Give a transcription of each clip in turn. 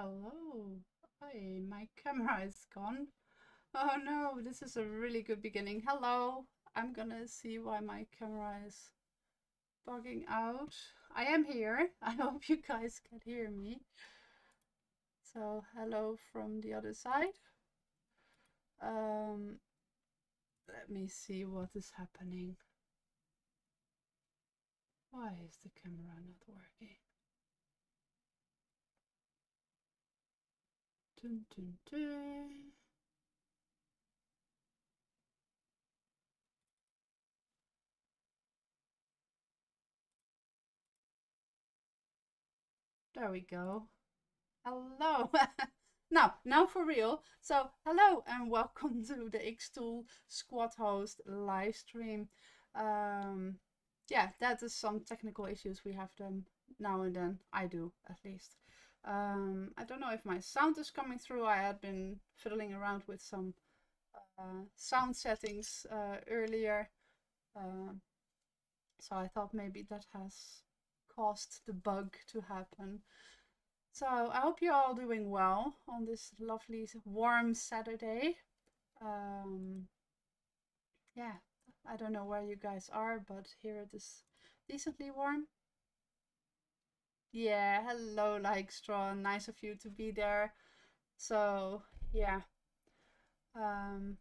Hello. Hi, my camera is gone. Oh no, this is a really good beginning. Hello. I'm gonna see why my camera is bugging out. I am here. I hope you guys can hear me. So, hello from the other side. Um, Let me see what is happening. Why is the camera not working? Dun, dun, dun. There we go. Hello. Now for real. So hello and welcome to the xTool Squad Host live stream. Yeah, that is some technical issues we have them now and then. I do, at least. I don't know if my sound is coming through. I had been fiddling around with some sound settings earlier. So I thought maybe that has caused the bug to happen. So I hope you're all doing well on this lovely warm Saturday. Yeah, I don't know where you guys are, but here it is decently warm. Yeah, hello, like straw. Nice of you to be there. So yeah, um,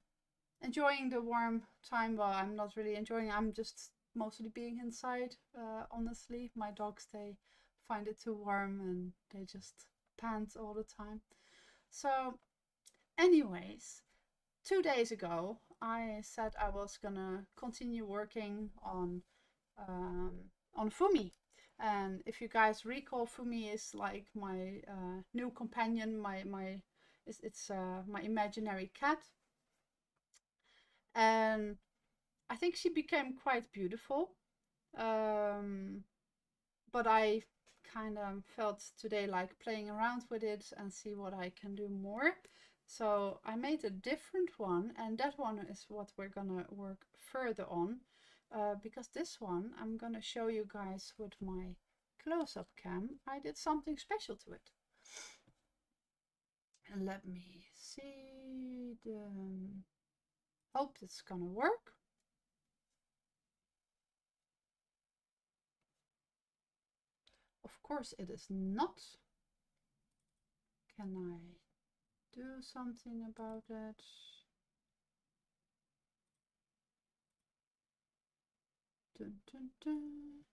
enjoying the warm time. Well, I'm not really enjoying. I'm just mostly being inside. Honestly, my dogs they find it too warm and they just pant all the time. So anyways, 2 days ago, I said I was gonna continue working on Fumi, and if you guys recall, Fumi is like my new companion. It's my imaginary cat, and I think she became quite beautiful. Um, but I kind of felt today like playing around with it and see what I can do more. So I made a different one, and that one is what we're gonna work further on, because this one I'm gonna show you guys with my close-up cam. I did something special to it. And let me see the... Hope it's gonna work. Of course it is not. Can I do something about it? Dun, dun, dun.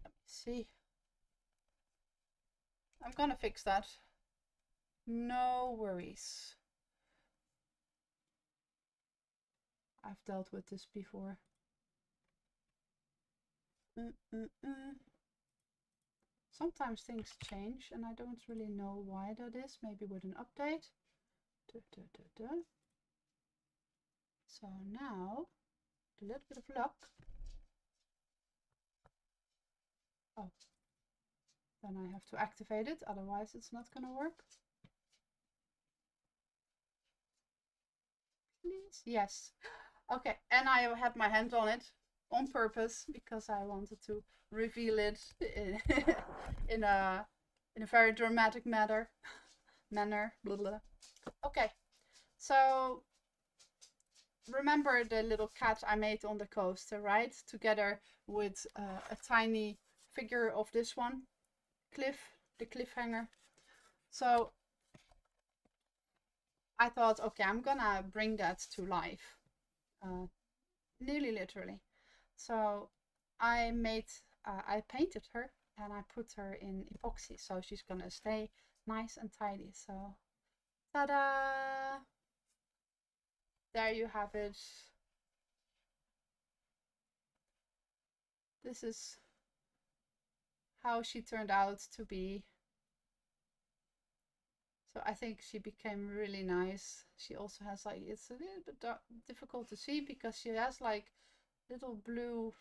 Let me see. I'm gonna fix that. No worries. I've dealt with this before. Sometimes things change and I don't really know why that is. Maybe with an update. So now, a little bit of luck. Oh, then I have to activate it, otherwise it's not gonna work. Please, yes. Okay, and I had my hand on it on purpose because I wanted to reveal it in a very dramatic manner. Blah, blah. Okay, so remember the little cat I made on the coaster, right? Together with a tiny figure of this one, Cliff, the cliffhanger. So I thought, okay, I'm gonna bring that to life, nearly literally. So I painted her and I put her in epoxy, so she's gonna stay nice and tidy. So, ta-da! There you have it. This is how she turned out to be. So I think she became really nice. She also has like, it's a little bit difficult to see because she has like little blue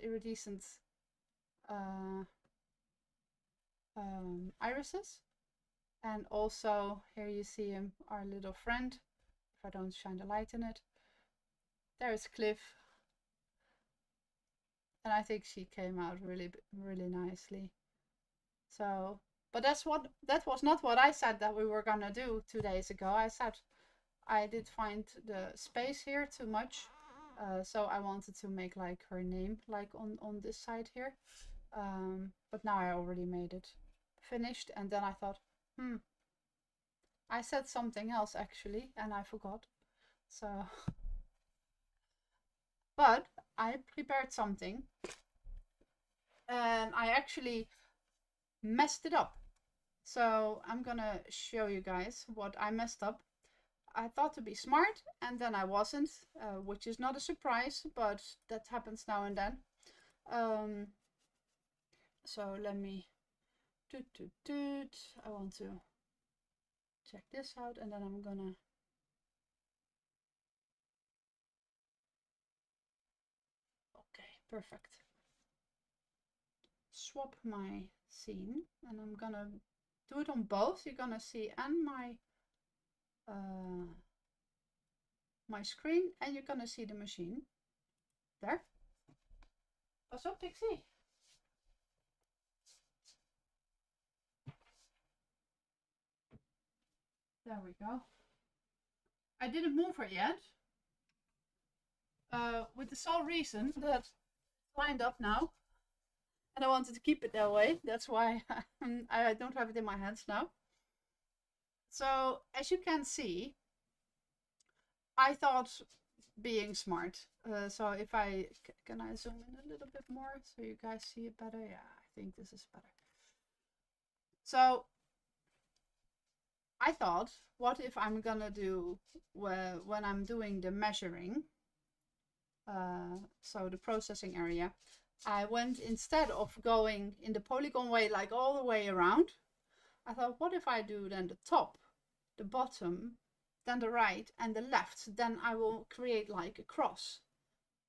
iridescent irises. And also here you see him, our little friend. If I don't shine the light in it. There's Cliff. And I think she came out really, really nicely. So But that was not what I said that we were gonna do 2 days ago. I said I did find the space here too much, so I wanted to make like her name like on this side here. But now I already made it finished, and then I thought, I said something else actually, and I forgot. So, but I prepared something, and I actually messed it up. So I'm gonna show you guys what I messed up. I thought to be smart, and then I wasn't, which is not a surprise, but that happens now and then. So let me I want to check this out, and then I'm gonna okay, perfect. Swap my scene, and I'm gonna do it on both. You're gonna see and my screen, and you're gonna see the machine. There. Pas op, Pixie. There we go. I didn't move her yet. With the sole reason that it's lined up now. And I wanted to keep it that way. That's why I don't have it in my hands now. So, as you can see, I thought being smart. So if can I zoom in a little bit more so you guys see it better? Yeah, I think this is better. So I thought, what if I'm gonna do when I'm doing the measuring, so the processing area, I went, instead of going in the polygon way, like all the way around, I thought, what if I do then the top, the bottom, then the right and the left, then I will create like a cross,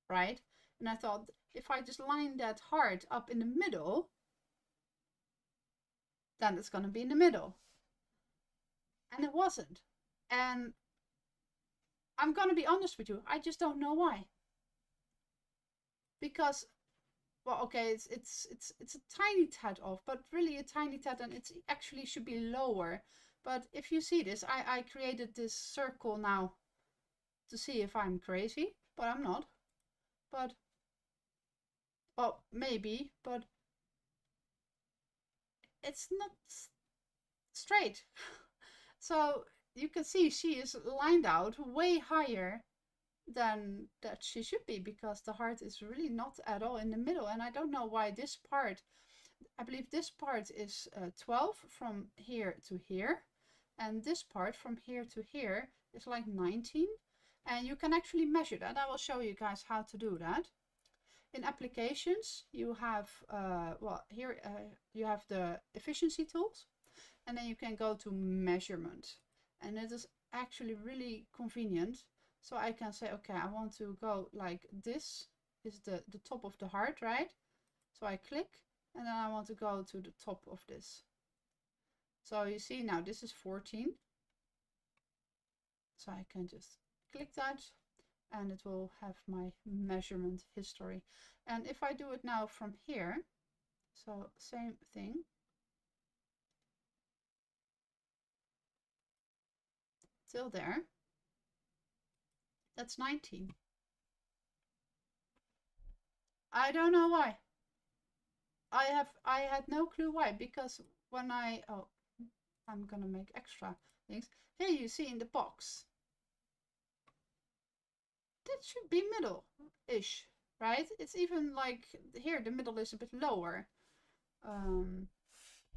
right? And I thought, if I just line that heart up in the middle, then it's gonna be in the middle. And it wasn't. And I'm gonna be honest with you, I just don't know why. Because, well, okay, it's a tiny tad off, but really a tiny tad, and it actually should be lower. But if you see this, I created this circle now to see if I'm crazy, but I'm not. But, well, maybe, but it's not straight. So you can see she is lined out way higher than that she should be, because the heart is really not at all in the middle. And I don't know why this part, I believe this part is 12 from here to here, and this part from here to here is like 19. And you can actually measure that. I will show you guys how to do that. In applications, you have, well, here you have the efficiency tools, and then you can go to measurement. And it is actually really convenient. So I can say, okay, I want to go like this is the top of the heart, right? So I click, and then I want to go to the top of this. So you see now this is 14. So I can just click that, and it will have my measurement history. And if I do it now from here, so same thing. Till there, that's 19. I don't know why. I had no clue why, because when I'm gonna make extra things. Here you see in the box, that should be middle-ish, right? It's even like here, the middle is a bit lower.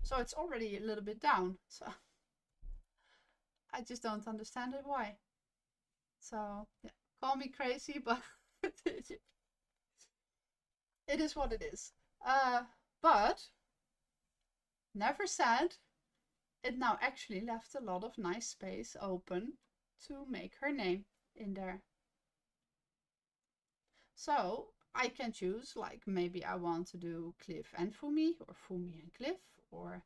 So it's already a little bit down. So I just don't understand it why. So yeah, call me crazy, but it is what it is. But never said, it now actually left a lot of nice space open to make her name in there. So I can choose, like, maybe I want to do Cliff and Fumi, or Fumi and Cliff, or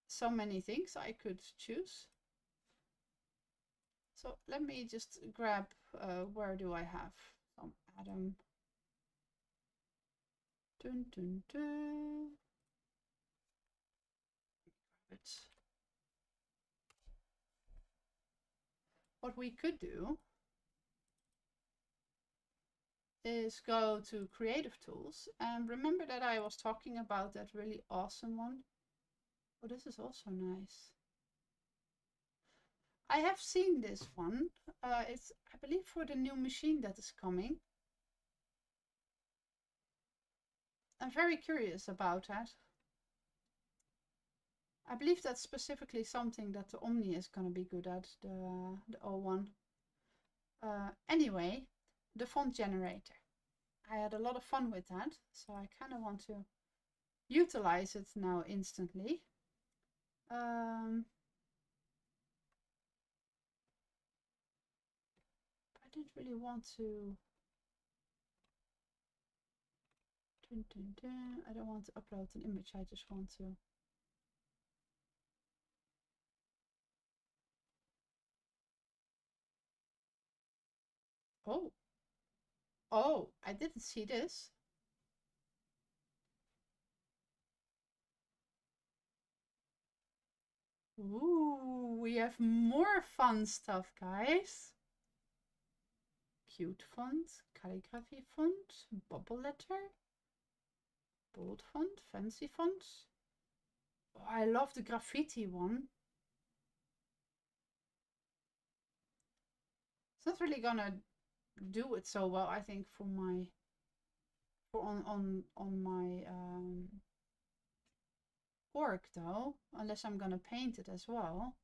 so many things I could choose. So let me just grab, where do I have some Atom? Dun, dun, dun. But what we could do is go to Creative Tools, and remember that I was talking about that really awesome one. Oh, this is also nice. I have seen this one. It's, I believe, for the new machine that is coming. I'm very curious about that. I believe that's specifically something that the Omni is going to be good at, the O1. Anyway, the font generator. I had a lot of fun with that, so I kind of want to utilize it now instantly. I didn't really want to. I don't want to upload an image, I just want to. Oh. Oh, I didn't see this. Ooh, we have more fun stuff, guys. Cute font, calligraphy font, bubble letter, bold font, fancy font. Oh, I love the graffiti one. It's not really gonna do it so well, I think, for my on my work though, unless I'm gonna paint it as well.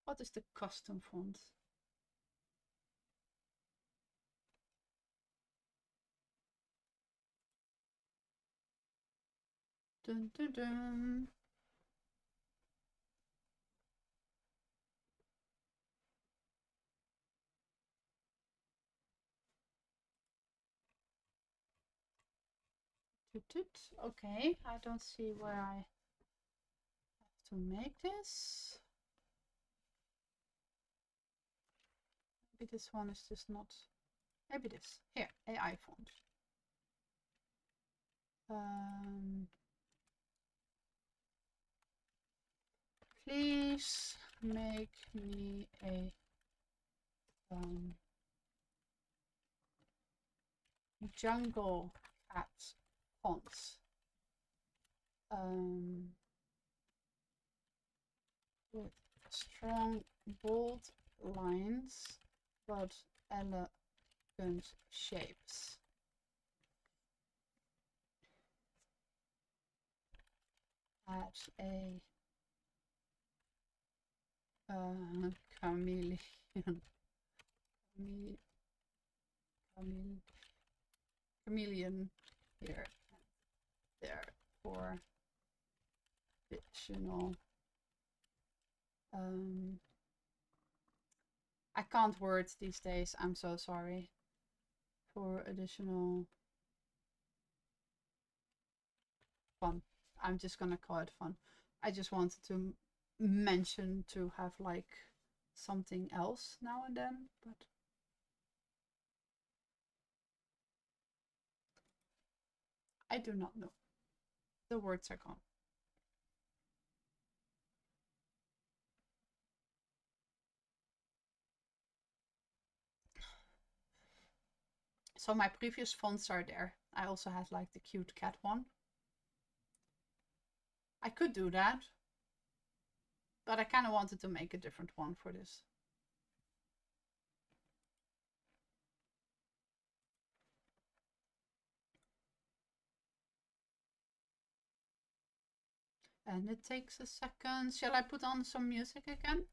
What is the custom font? Dun dun dun. Okay, I don't see where I have to make this. Maybe this one is just not. Maybe this. Here, AI font. Please make me a jungle cat font. With strong, bold lines, but elegant shapes. Add a chameleon. Chameleon here and there for additional. I can't words these days, I'm so sorry. For additional fun. I'm just gonna call it fun. I just wanted to mention to have like something else now and then, but I do not know. The words are gone. So my previous fonts are there. I also had like the cute cat one. I could do that, but I kind of wanted to make a different one for this. And it takes a second. Shall I put on some music again?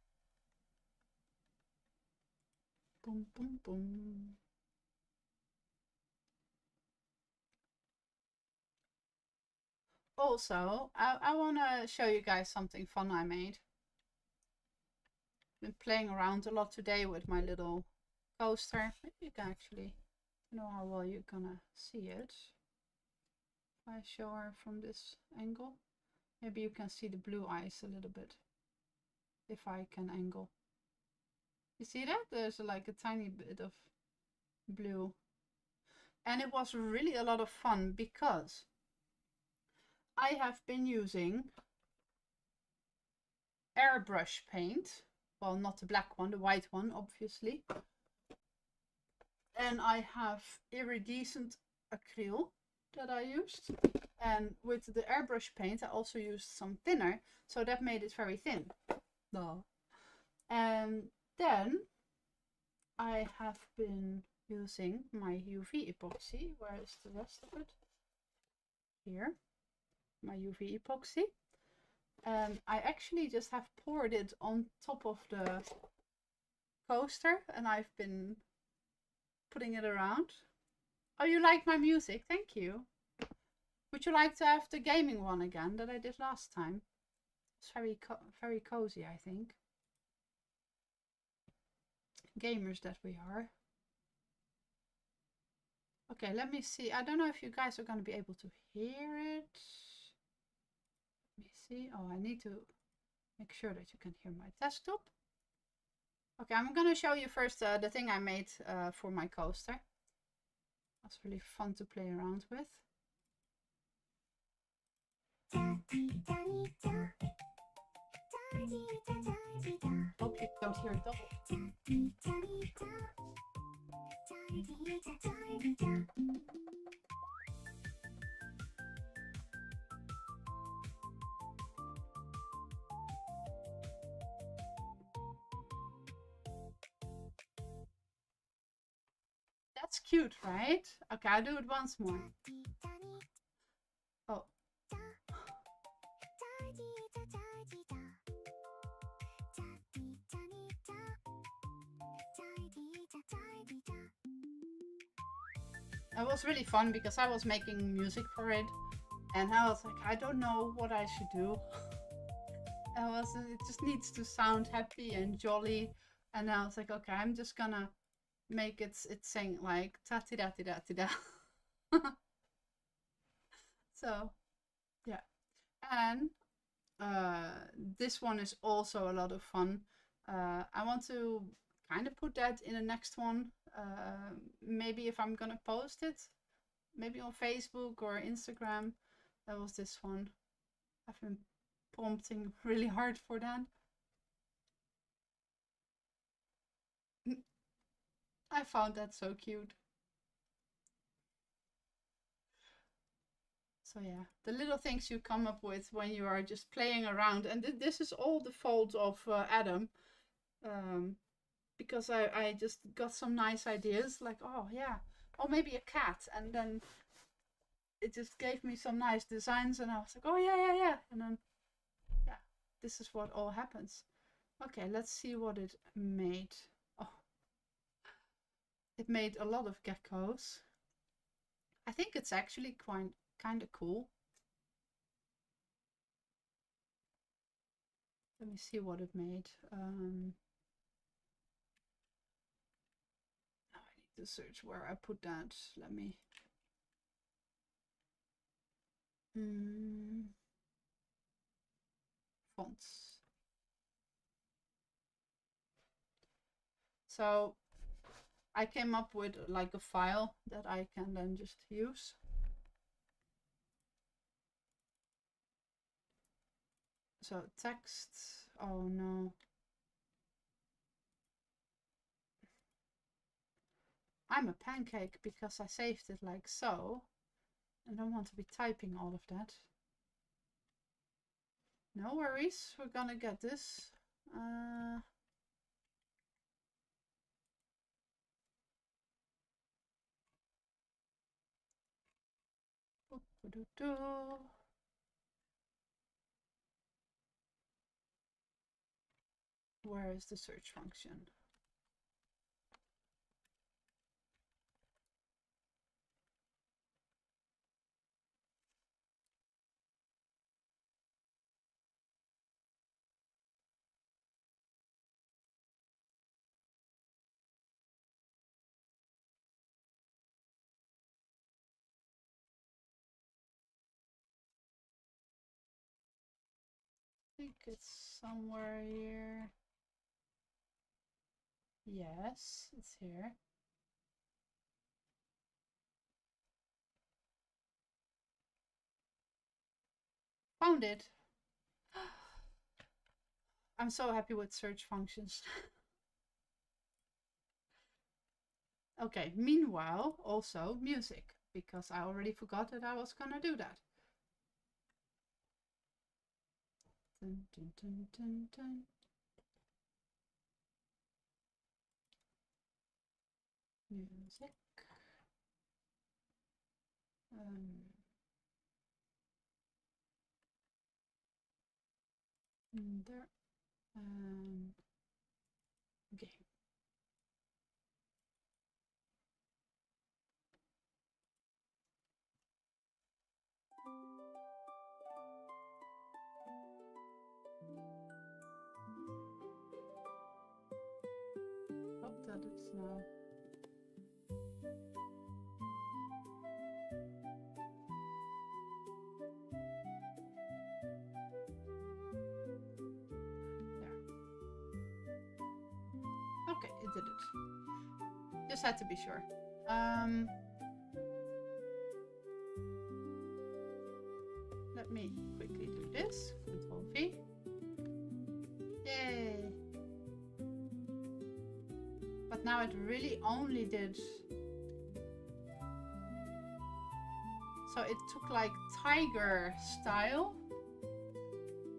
Boom, boom, boom. Also, I want to show you guys something fun I made. Been playing around a lot today with my little coaster. Maybe you can actually, know how well you're gonna see it. If I show her from this angle, maybe you can see the blue eyes a little bit. If I can angle. You see that? There's like a tiny bit of blue. And it was really a lot of fun because I have been using airbrush paint. Well, not the black one, the white one, obviously. And I have iridescent acrylic that I used. And with the airbrush paint, I also used some thinner, so that made it very thin. No. And then I have been using my UV epoxy. Where is the rest of it? Here. My UV epoxy. And I actually just have poured it on top of the coaster, and I've been putting it around. Oh, you like my music? Thank you. Would you like to have the gaming one again that I did last time? It's very cozy, I think. Gamers that we are. Okay, let me see. I don't know if you guys are going to be able to hear it. Let me see. Oh, I need to make sure that you can hear my desktop. Okay, I'm going to show you first the thing I made for my coaster. That's really fun to play around with. Hope you don't hear it double. That's cute, right? Okay, I'll do it once more. Oh. It was really fun because I was making music for it, and I was like, I don't know what I should do. It just needs to sound happy and jolly, and I was like, okay, I'm just gonna make it sing like ta ti da ti da ti da. So yeah, and this one is also a lot of fun. I want to kind of put that in the next one. Maybe if I'm gonna post it, maybe on Facebook or Instagram. That was this one. I've been prompting really hard for that. I found that so cute. So yeah, the little things you come up with when you are just playing around. And this is all the fault of Adam. Because I just got some nice ideas, like, oh yeah, or maybe a cat, and then it just gave me some nice designs, and I was like, oh yeah, and then yeah, this is what all happens. Okay, let's see what it made. Oh, it made a lot of geckos. I think it's actually quite kind of cool. Let me see what it made. Now I need to search where I put that. Let me. Fonts. So I came up with like a file that I can then just use. So text, oh no. I'm a pancake because I saved it like so. I don't want to be typing all of that. No worries, we're gonna get this. Where is the search function? I think it's somewhere here. Yes, it's here. Found it. I'm so happy with search functions. Okay, meanwhile, also music, because I already forgot that I was gonna do that. Dun, dun, dun, dun, dun. Music. There. Game. Hope that it's now. There. Okay, it did it. Just had to be sure. Let me quickly do this. Control V. Yay! But now it really only did. So it took like tiger style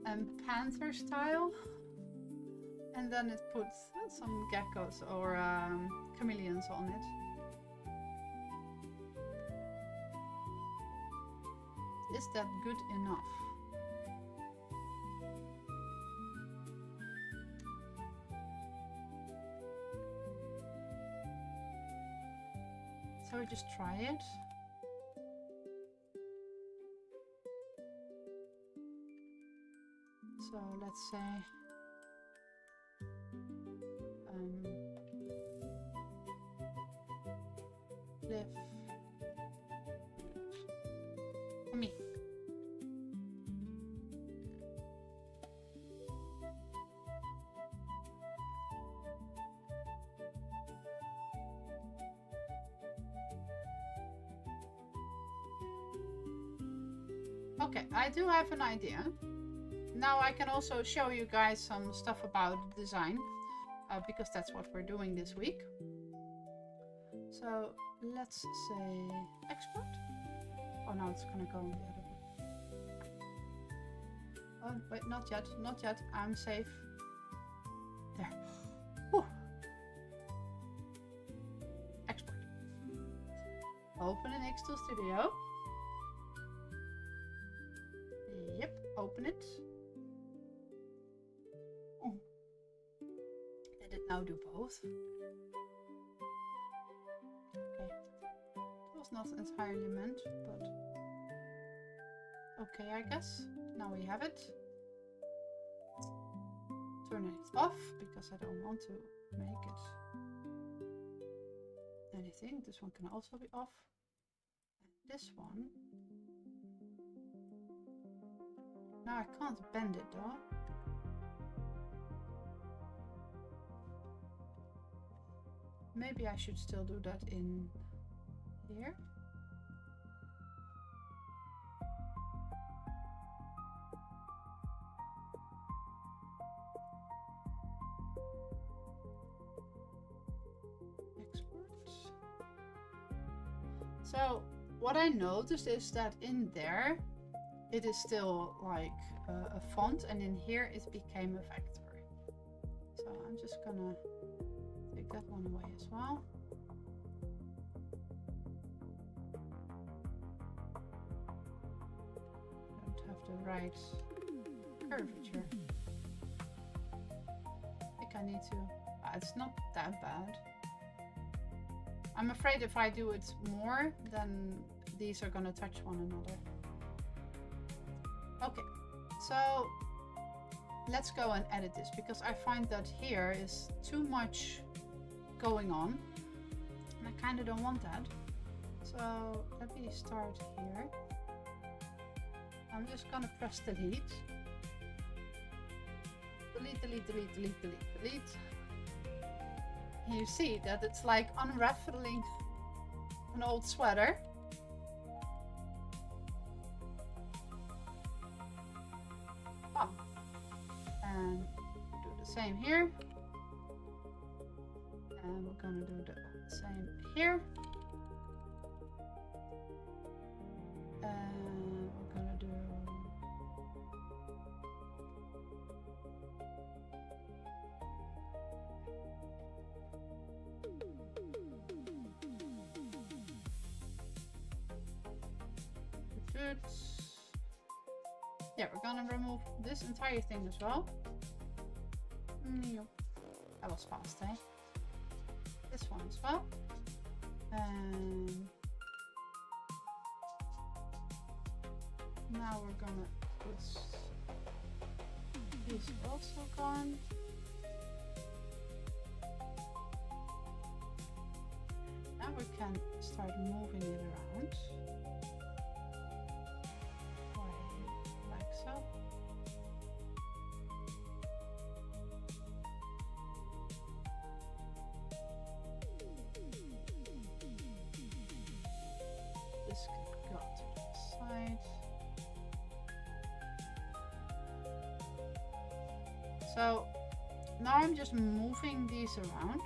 and panther style, and then it puts some geckos or chameleons on it. Is that good enough? So we just try it. So let's say live for me. Okay, I do have an idea. Now I can also show you guys some stuff about design, because that's what we're doing this week. So let's say export. Oh no, it's gonna go on the other one. Oh wait, not yet, not yet. I'm safe. There. Whew. Export. Open in xTool Studio. Yep, open it. Oh. Did it now do both? Okay. It was not entirely meant, but okay, I guess. Now we have it. Turn it off because I don't want to make it anything. This one can also be off. And this one. Now I can't bend it though. Maybe I should still do that in here. Export. So what I noticed is that in there it is still like a font, and in here it became a vector. So I'm just gonna take that one away as well. Don't have the right curvature. I think I need to. It's not that bad. I'm afraid if I do it more, then these are gonna touch one another. Okay, so let's go and edit this, because I find that here is too much going on and I kind of don't want that. So let me start here. I'm just gonna press delete. Delete, delete, delete, delete, delete, delete. And you see that it's like unraveling an old sweater. Same here. And we're gonna do the same here. And we're gonna do yeah, we're gonna remove this entire thing as well. That was fast, eh? This one as well. And now we're gonna put these also gone. Now we can start moving it around. Like so. This can go to the side. So now I'm just moving these around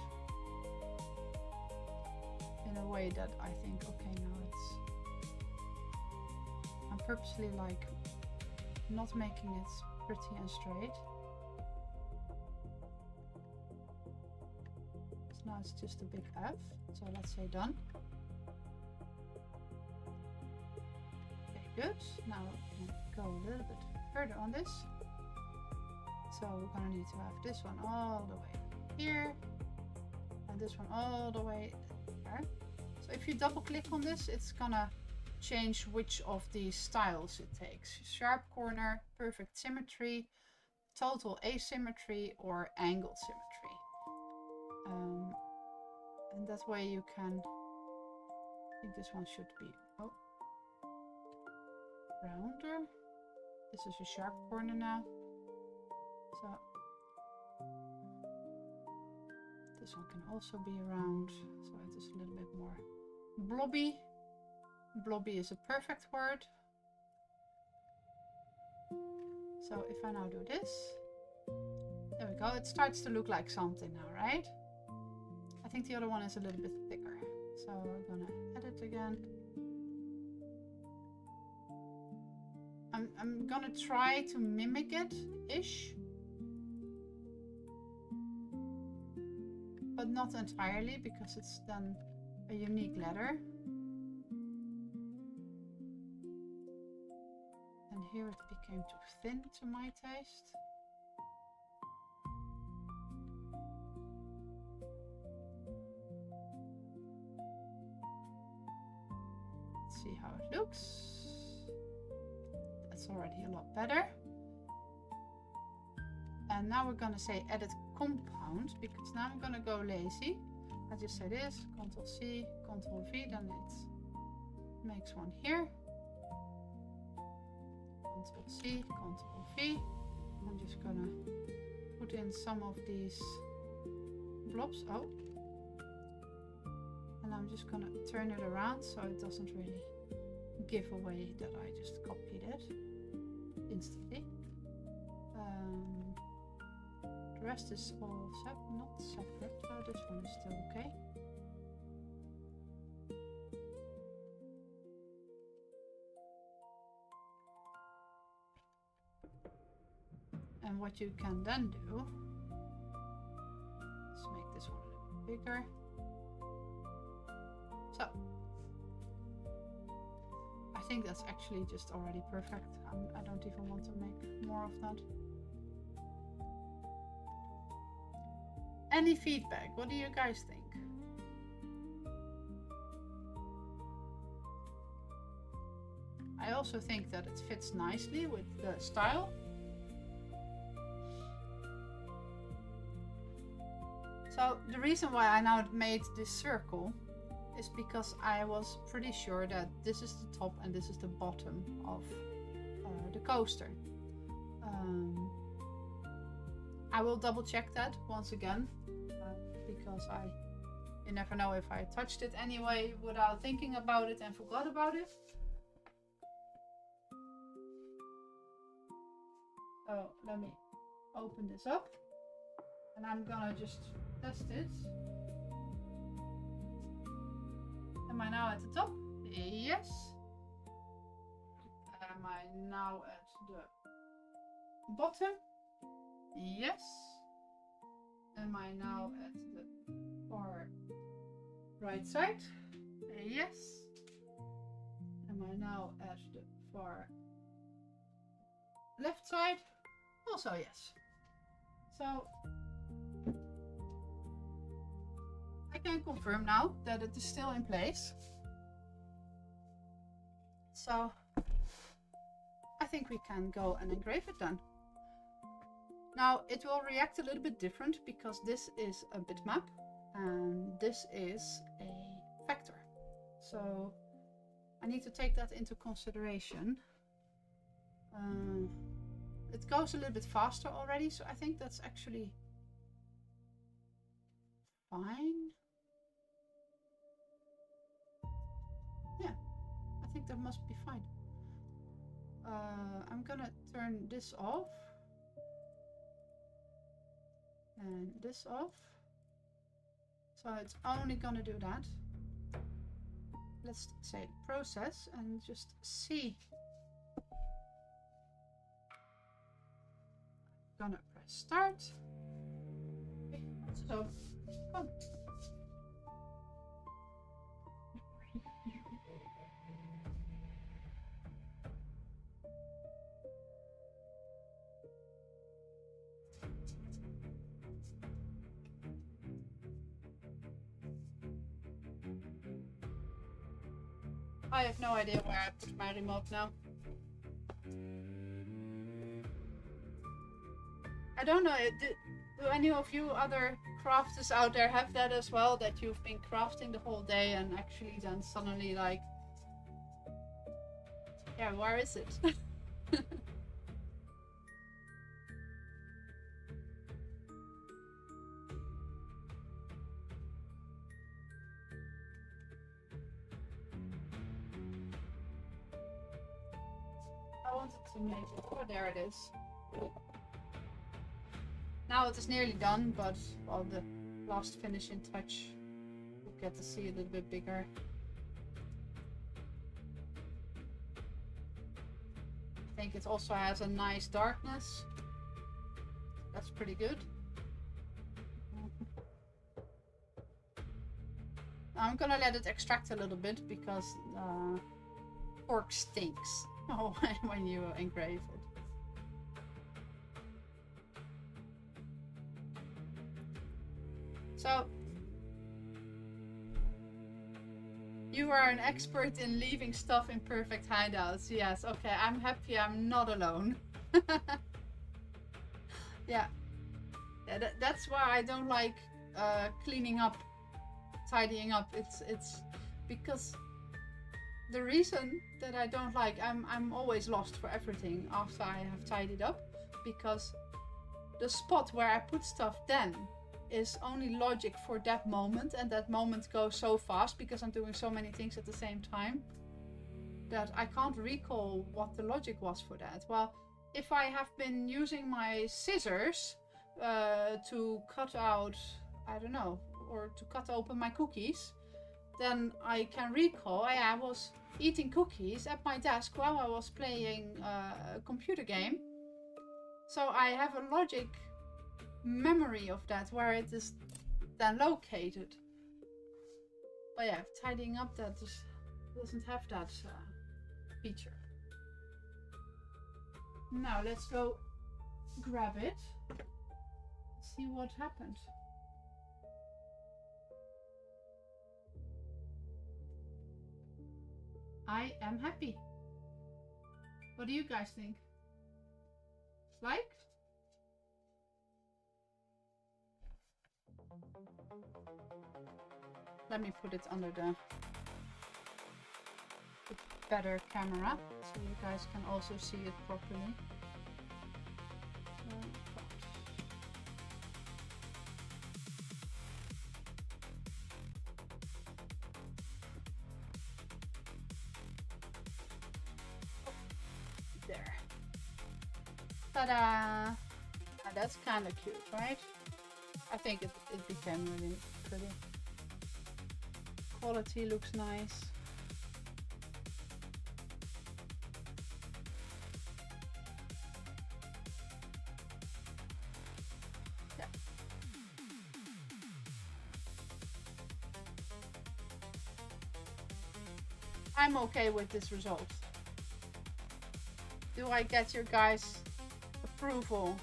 in a way that I think, okay, now I'm purposely like not making it pretty and straight. So now it's just a big F. So let's say done. Okay, good. Now we can go a little bit further on this. So we're gonna need to have this one all the way here and this one all the way there. So if you double click on this, it's gonna change which of these styles it takes. Sharp corner, perfect symmetry, total asymmetry, or angled symmetry. And that way you can, I think this one should be rounder. This is a sharp corner now. So this one can also be round, so it is a little bit more blobby. Blobby is a perfect word. So if I now do this, there we go. It starts to look like something now, right? I think the other one is a little bit thicker. So we're gonna edit again. I'm gonna try to mimic it-ish. But not entirely, because it's then a unique letter. And here it became too thin to my taste. Let's see how it looks. That's already a lot better. And now we're going to say edit compound, because now I'm going to go lazy. I just say this, Ctrl C, Ctrl V, then it makes one here. Ctrl C, Ctrl V. I'm just going to put in some of these blobs. Oh. And I'm just going to turn it around so it doesn't really give away that I just copied it instantly. The rest is all not separate, so this one is still okay. And what you can then do, let's make this one a little bit bigger. So, I think that's actually just already perfect. I don't even want to make more of that. Any feedback? What do you guys think? I also think that it fits nicely with the style. So the reason why I now made this circle is because I was pretty sure that this is the top and this is the bottom of the coaster. I will double check that once again, because you never know if I touched it anyway without thinking about it and forgot about it. So let me open this up. And I'm gonna just test it. Am I now at the top? Yes. Am I now at the bottom? Yes. Am I now at the far right side? Yes. Am I now at the far left side? Also yes. So I can confirm now that it is still in place. So I think we can go and engrave it then. Now it will react a little bit different because this is a bitmap and this is a vector. So I need to take that into consideration. It goes a little bit faster already, so I think that's actually fine. Yeah, I think that must be fine. I'm gonna turn this off and this off. So it's only gonna do that. Let's say process and just see. Gonna press start. Okay, so come. I have no idea where I put my remote now. I don't know, do any of you other crafters out there have that as well? That you've been crafting the whole day and actually then suddenly like... Yeah, where is it? I wanted to make it. Oh, there it is. Now it is nearly done, but well, the last finishing touch, you get to see a little bit bigger. I think it also has a nice darkness. That's pretty good. I'm gonna let it extract a little bit because pork stinks when you engrave it. So, you are an expert in leaving stuff in perfect hidouts. Yes, okay, I'm happy I'm not alone. Yeah, that's why I don't like cleaning up, tidying up. It's because the reason that I don't like, I'm always lost for everything after I have tidied up, because the spot where I put stuff then is only logic for that moment, and that moment goes so fast because I'm doing so many things at the same time that I can't recall what the logic was for that. Well, if I have been using my scissors to cut out, I don't know, or to cut open my cookies, then I can recall I was eating cookies at my desk while I was playing a computer game. So I have a logic memory of that where it is then located. But yeah, tidying up that just doesn't have that feature. Now let's go grab it, see what happened. I am happy. What do you guys think? Like? Let me put it under the better camera so you guys can also see it properly. There. Ta-da! Now that's kind of cute, right? I think it became really pretty. Quality looks nice. Yeah. I'm okay with this result. Do I get your guys' approval?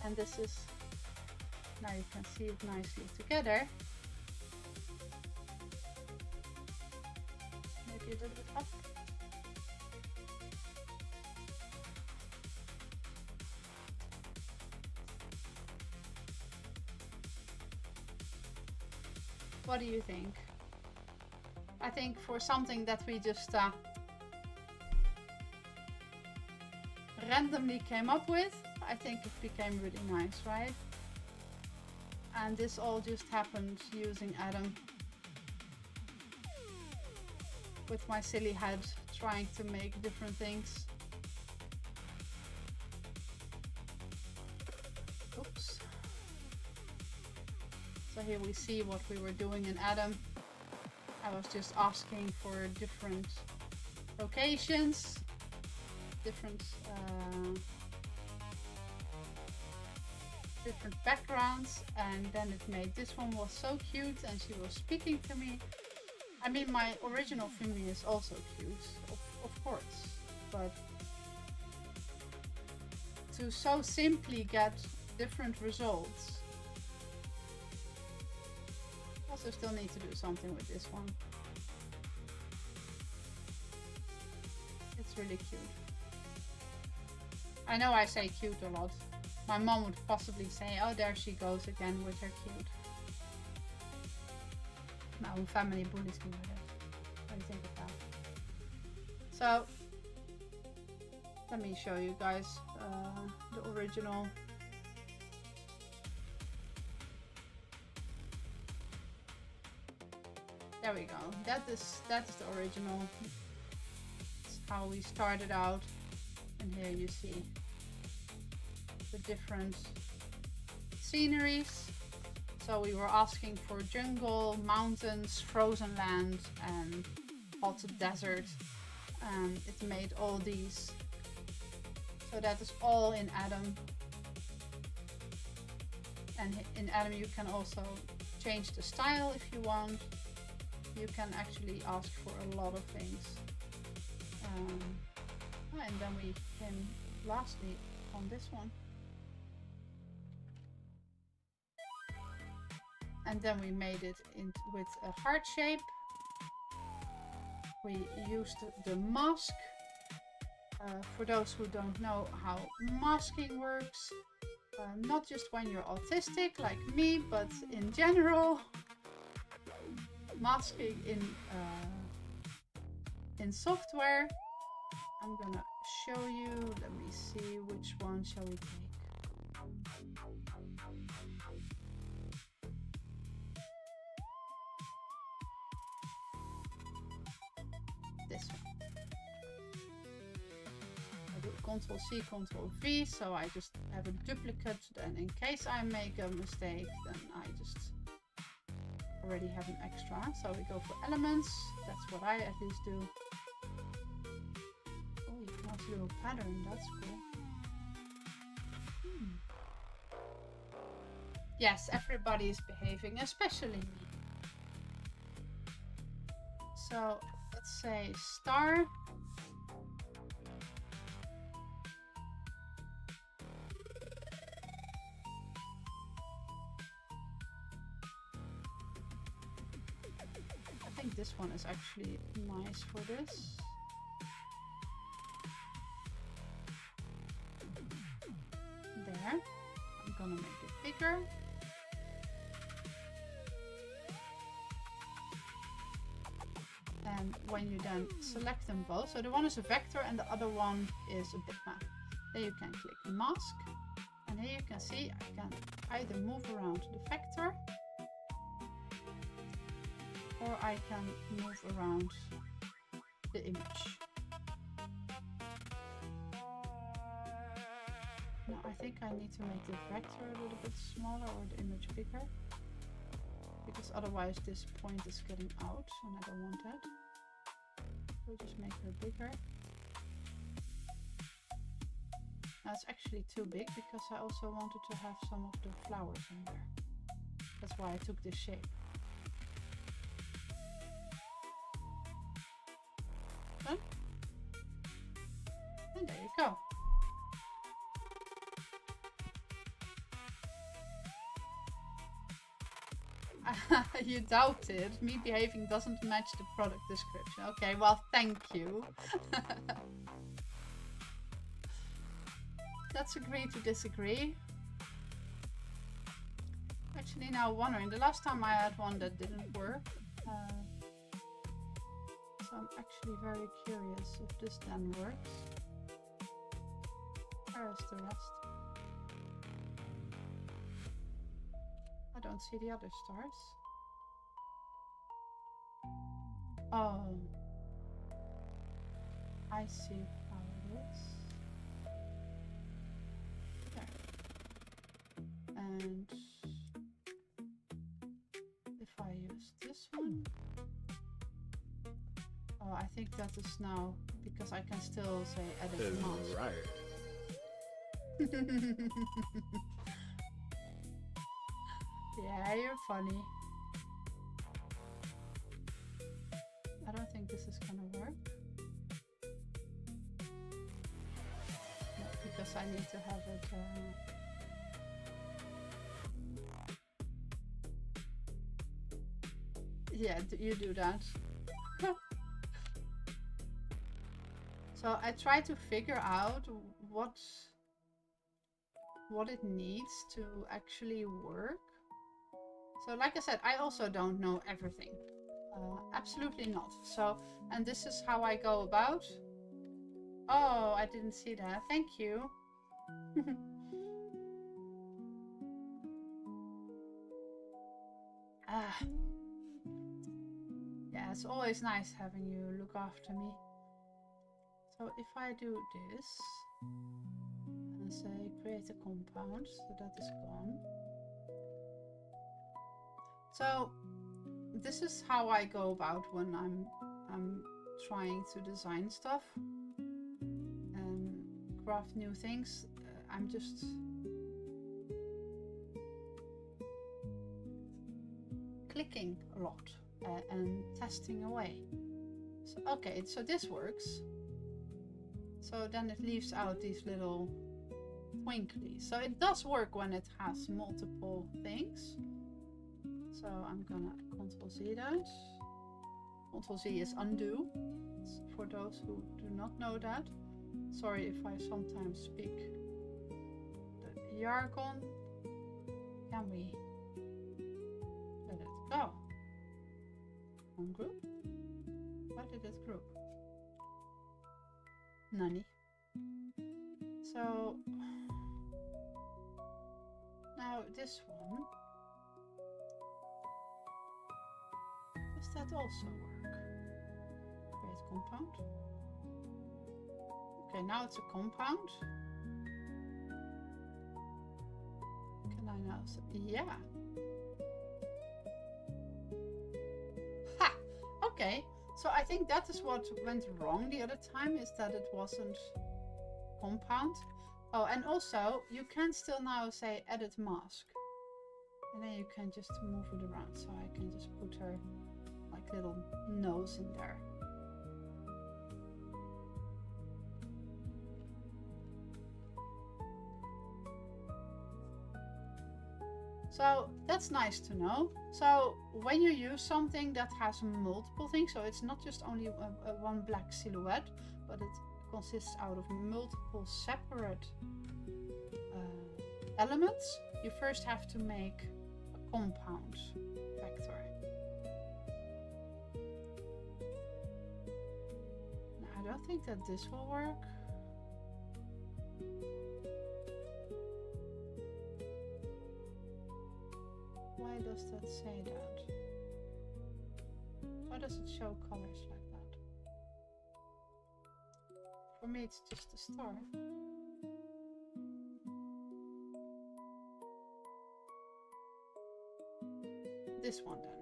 And this is, now you can see it nicely together. Maybe a little bit up. What do you think? I think for something that we just randomly came up with, I think it became really nice, right? And this all just happened using Atom. With my silly head trying to make different things. Oops. So here we see what we were doing in Atom. I was just asking for different locations, different backgrounds, and then it made this one was so cute and she was speaking to me. I mean, my original Fimi is also cute, of course, but to so simply get different results. Also still need to do something with this one. It's really cute. I know I say cute a lot. My mom would possibly say, oh, there she goes again with her cute. Nou, hoe family bullies doen we dat? What do you think of that? So, let me show you guys the original. There we go. That is the original. That's how we started out. And here you see the different sceneries. So we were asking for jungle, mountains, frozen land, and hot desert. And it made all these. So that is all in Atom. And in Atom you can also change the style if you want. You can actually ask for a lot of things. And then we came lastly on this one. And then we made it with a heart shape. We used the mask. For those who don't know how masking works, not just when you're autistic like me, but in general, masking in software. I'm gonna show you. Let me see, which one shall we take? This one. I do Ctrl-C, Ctrl-V, so I just have a duplicate, and in case I make a mistake, then I just already have an extra. So we go for elements. That's what I at least do. Oh, you can also do a pattern. That's cool. Yes, everybody is behaving, especially me. So let's say star. I think this one is actually nice for this. There. I'm gonna make it bigger. And when you then select them both, so the one is a vector and the other one is a bitmap. Then you can click mask, and here you can see I can either move around the vector or I can move around the image. Now I think I need to make the vector a little bit smaller or the image bigger. Because otherwise this point is getting out and I don't want that. So just make her bigger. Now it's actually too big because I also wanted to have some of the flowers in there. That's why I took this shape. Done. And there you go. You doubted. Me behaving doesn't match the product description. Okay, well, thank you. Let's agree to disagree. Actually, now wondering, the last time I had one that didn't work. So I'm actually very curious if this then works. Where is the rest? I don't see the other stars. Oh, I see how it is. There. And if I use this one, oh, I think that is now because I can still say edit mask. Right. Yeah, you're funny. I don't think this is gonna work. No, because I need to have it. Yeah, you do that. So I try to figure out what it needs to actually work. So like I said, I also don't know everything. Absolutely not. So, and this is how I go about. Oh, I didn't see that. Thank you. Yeah, it's always nice having you look after me. So if I do this and say create a compound, so that is gone. So this is how I go about when I'm trying to design stuff and craft new things. I'm just clicking a lot and testing away. So, okay, so this works. So then it leaves out these little twinklies. So it does work when it has multiple things. So I'm gonna Ctrl Z that. Ctrl Z is undo. It's for those who do not know that. Sorry if I sometimes speak the jargon. Can we let it go? Ungroup? Why did it group? Nani. So now this one. Does that also work? Create compound. Okay, now it's a compound. Can I now say, yeah. Ha! Okay, so I think that is what went wrong the other time, is that it wasn't compound. Oh, and also you can still now say edit mask. And then you can just move it around. So I can just put her like little nose in there. So that's nice to know. So when you use something that has multiple things, so it's not just only one black silhouette, but it consists out of multiple separate elements, you first have to make a compound vector. Now, I don't think that this will work. Why does that say that? Why does it show colors like that? For me it's just a star. this one then.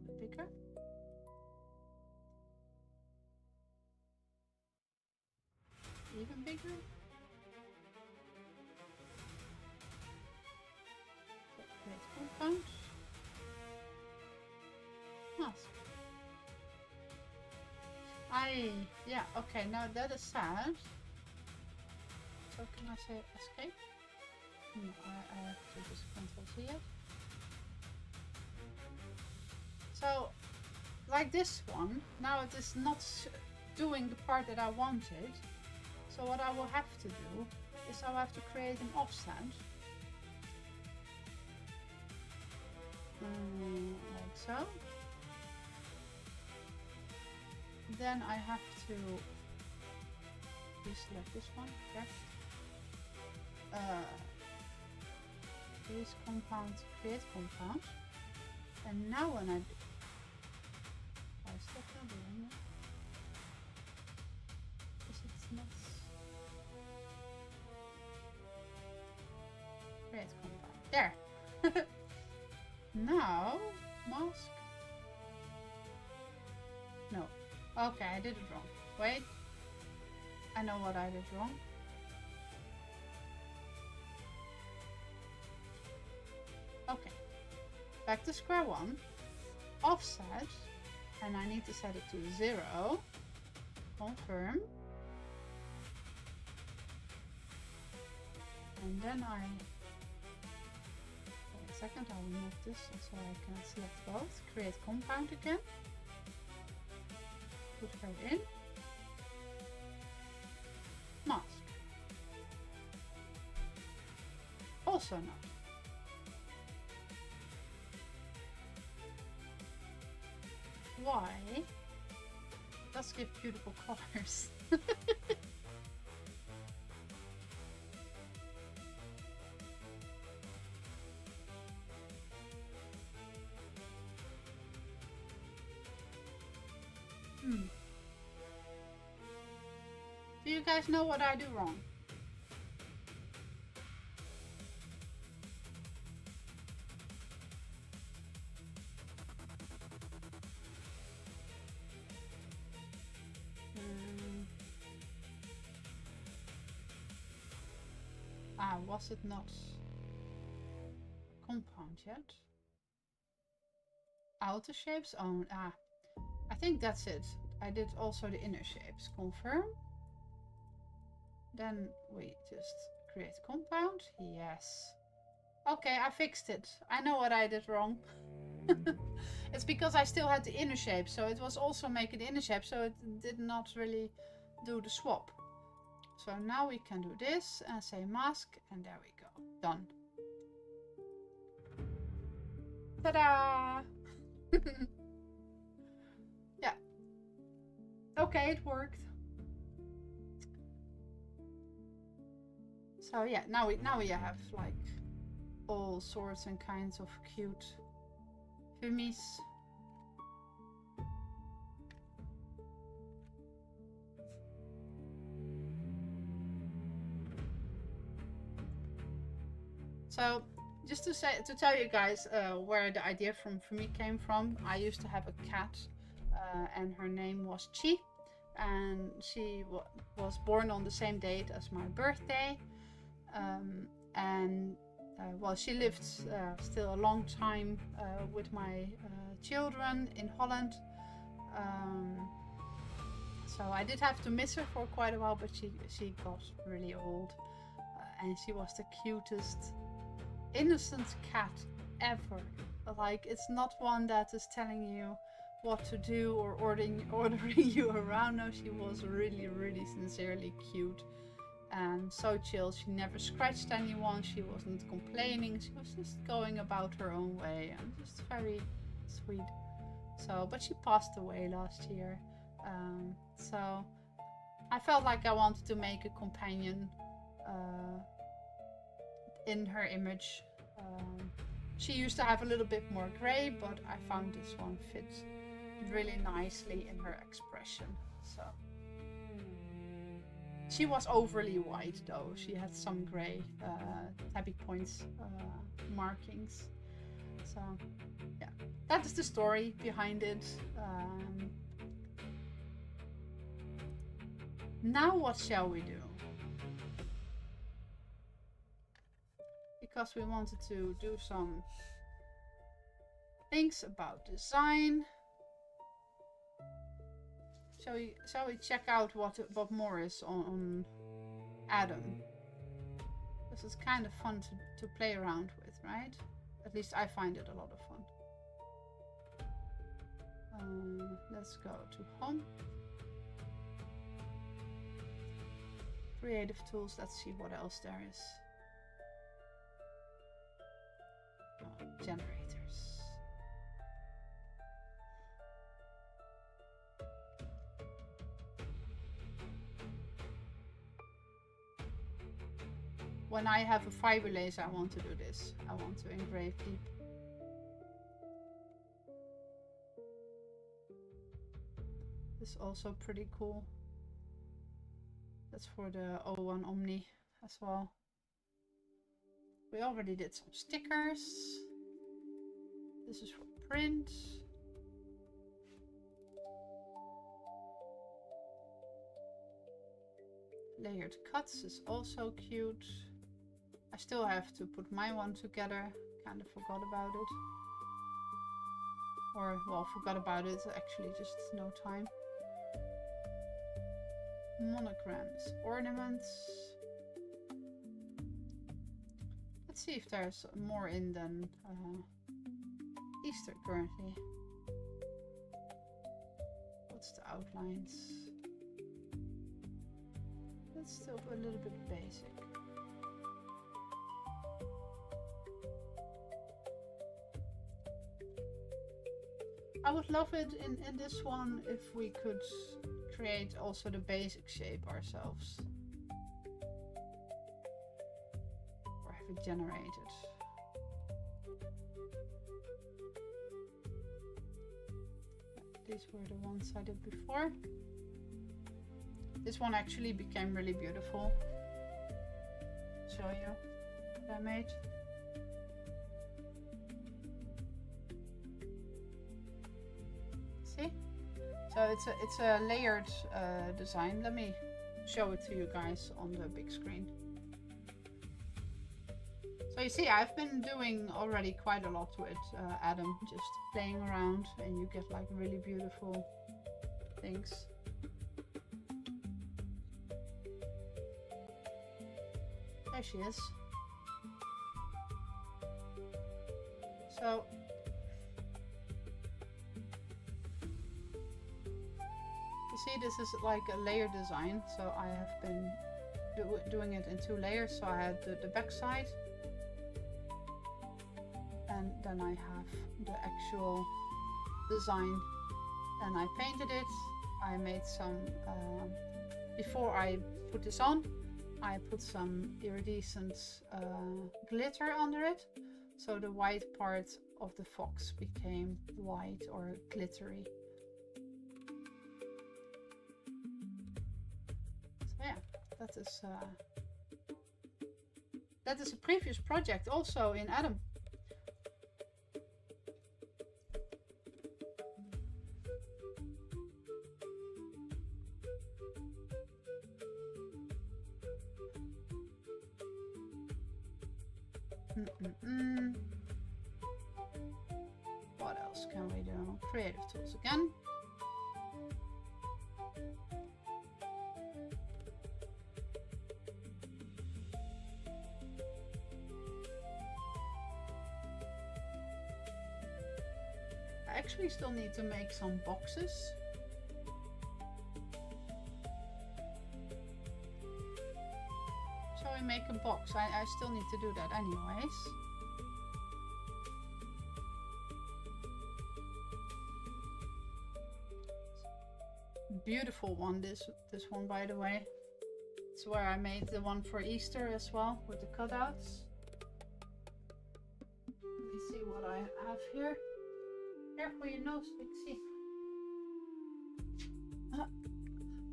A bit bigger. Even bigger. Create compound. Mask. Yeah, okay, now that is sad. So can I say escape? No, I have to just Control C it. So, like this one, now it is not doing the part that I wanted. So what I will have to do is I will have to create an offset. Like so. Then I have to deselect this one, correct? Create compound, create compound. And now when I stop not doing it. Because it's not create compound. There. Now mask. No. Okay, I did it wrong. Wait. I know what I did wrong. Okay. Back to square one. Offset. And I need to set it to 0. Confirm. And then wait a second, I will move this so I can select both. Create compound again. Put her in. Mask. Also not. Why? It does give beautiful colors. Do you guys know what I do wrong? Was it not compound yet? Outer shapes? Oh, I think that's it. I did also the inner shapes. Confirm. Then we just create compound. Yes. Okay, I fixed it. I know what I did wrong. It's because I still had the inner shape, so it was also making the inner shape, so it did not really do the swap. So now we can do this and say mask, and there we go. Done. Ta-da! Yeah. Okay, it worked. So yeah, now we have like all sorts and kinds of cute fumis. So just to tell you guys where the idea for me came from, I used to have a cat and her name was Chi, and she was born on the same date as my birthday, well, she lived still a long time with my children in Holland, so I did have to miss her for quite a while, but she got really old, and she was the cutest innocent cat ever. Like, it's not one that is telling you what to do or ordering you around. No, she was really, really sincerely cute and so chill. She never scratched anyone, she wasn't complaining, she was just going about her own way and just very sweet. So, but she passed away last year, so I felt like I wanted to make a companion in her image. She used to have a little bit more grey, but I found this one fit really nicely in her expression. So She was overly white though. She had some gray tabby points markings. So yeah, that is the story behind it. Now what shall we do? Because we wanted to do some things about design. Shall we check out what more is on Atom? This is kind of fun to play around with, right? At least I find it a lot of fun. Let's go to Home. Creative tools. Let's see what else there is. Generators. When I have a fiber laser, I want to do this. I want to engrave deep. This is also pretty cool. That's for the O1 Omni as well. We already did some stickers. This is for print. Layered cuts is also cute. I still have to put my one together. Kind of forgot about it. Or, well, forgot about it. Actually, just no time. Monograms, ornaments. Let's see if there's more in than Easter currently. What's the outlines? That's still a little bit basic. I would love it in this one if we could create also the basic shape ourselves. Or have it generated. These were the ones I did before. This one actually became really beautiful. I'll show you what I made. See? So it's a layered design. Let me show it to you guys on the big screen. So you see, I've been doing already quite a lot with Atom, just playing around, and you get like really beautiful things. There she is. So you see, this is like a layer design. So I have been doing it in 2 layers. So I had the back side, and then I have the actual design, and I painted it. I made some before I put this on, I put some iridescent glitter under it, so the white part of the fox became white or glittery. So yeah, that is a previous project also in Atom. What else can we do? Creative tools again. I actually still need to make some boxes. Shall we make a box? I still need to do that anyways. Beautiful one, this one, by the way. It's where I made the one for Easter as well, with the cutouts. Let me see what I have here. Careful your nose, Pixie.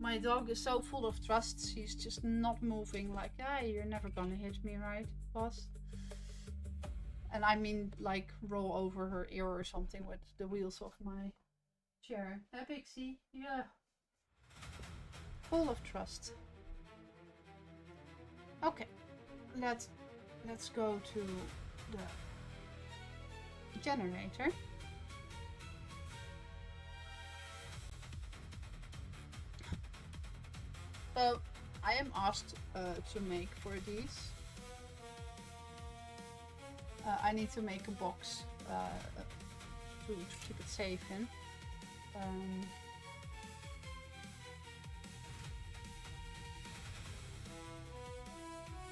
My dog is so full of trust, she's just not moving, like, ah, you're never gonna hit me, right, boss? And I mean, like, roll over her ear or something with the wheels of my chair. Hey, Pixie? Yeah. Full of trust. Okay, let's go to the generator. So I am asked to make for these. I need to make a box to keep it safe in.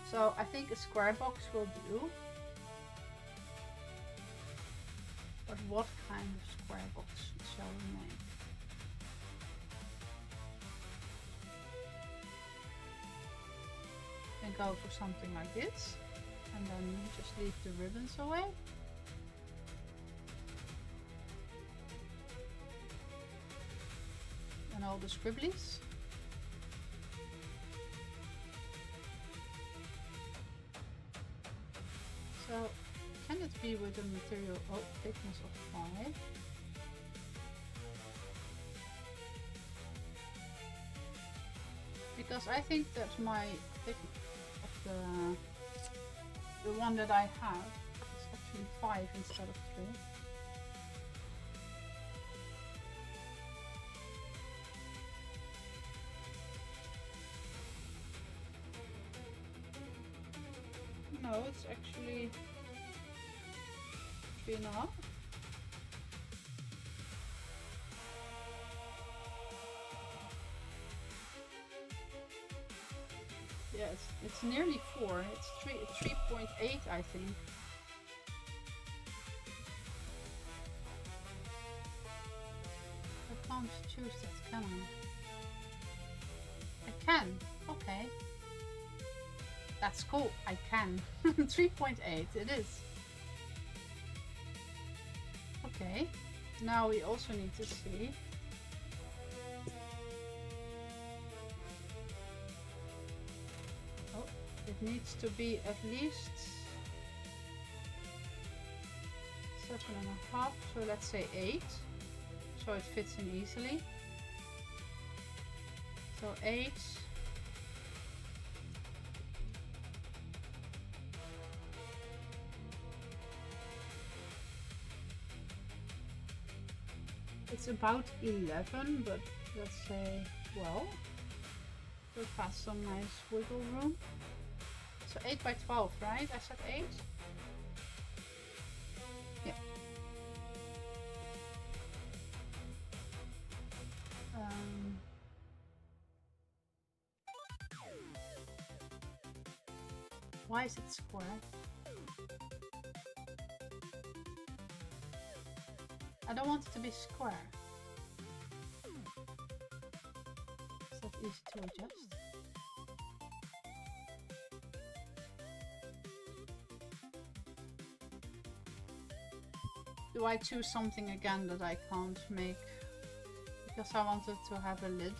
So I think a square box will do. But what kind of square box shall we make? And go for something like this, and then just leave the ribbons away. And all the scribblies. So, can it be with a material, thickness of 5? Because I think that my thickness of the one that I have is actually 5 instead of 3. No, it's actually 3.5. Yes, it's nearly 4. It's 3.8, I think. I can't choose that, can I? I can. Okay. That's cool. I can. 3.8. It is. Okay. Now we also need to see. It needs to be at least 7.5, so let's say 8, so it fits in easily. So 8. It's about 11, but let's say 12. So it has some nice wiggle room. So 8 by 12, right? I said 8? Yeah. Why is it square? I don't want it to be square. Is that easy to adjust? Do I choose something again that I can't make? Because I wanted to have a lid.